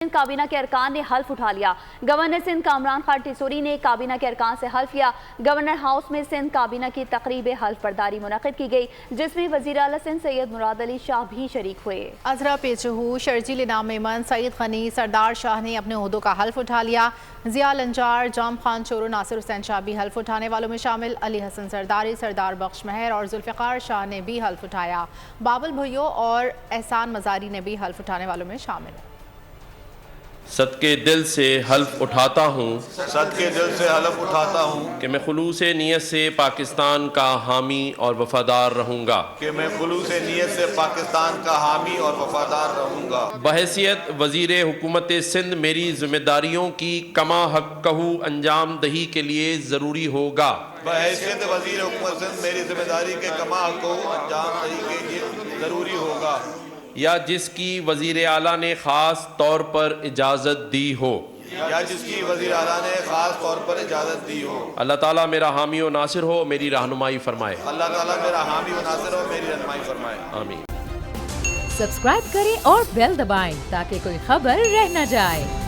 سندھ کابینہ کے ارکان نے حلف اٹھا لیا۔ گورنر سندھ کامران خان ٹیسوری نے کابینہ کے ارکان سے حلف لیا۔ گورنر ہاؤس میں سندھ کابینہ کی تقریب حلف برداری منعقد کی گئی، جس میں وزیر اعلیٰ سندھ سید مراد علی شاہ بھی شریک ہوئے۔ عذرا پیچہو، شرجیل انعام میمن، سعید غنی، سردار شاہ نے اپنے عہدوں کا حلف اٹھا لیا۔ ضیاء لنجار، جام خان چورو، ناصر حسین شاہ بھی حلف اٹھانے والوں میں شامل۔ علی حسن زرداری، سردار بخش مہر اور ذوالفقار شاہ نے بھی حلف اٹھایا۔ بابل بھیو اور احسان مزاری نے بھی حلف اٹھانے والوں میں شامل۔ صدقے دل سے حلف اٹھاتا ہوں کہ میں خلوص نیت سے پاکستان کا حامی اور وفادار رہوں گا۔ بحیثیت وزیر حکومت سندھ میری ذمہ داریوں کی کما حقہ انجام دہی کے لیے ضروری ہوگا۔ یا جس کی وزیر اعلیٰ نے خاص طور پر اجازت دی ہو۔ اللہ تعالیٰ میرا حامی و ناصر ہو، میری رہنمائی فرمائے۔ آمین۔ سبسکرائب کریں اور بیل دبائیں تاکہ کوئی خبر رہ نہ جائے۔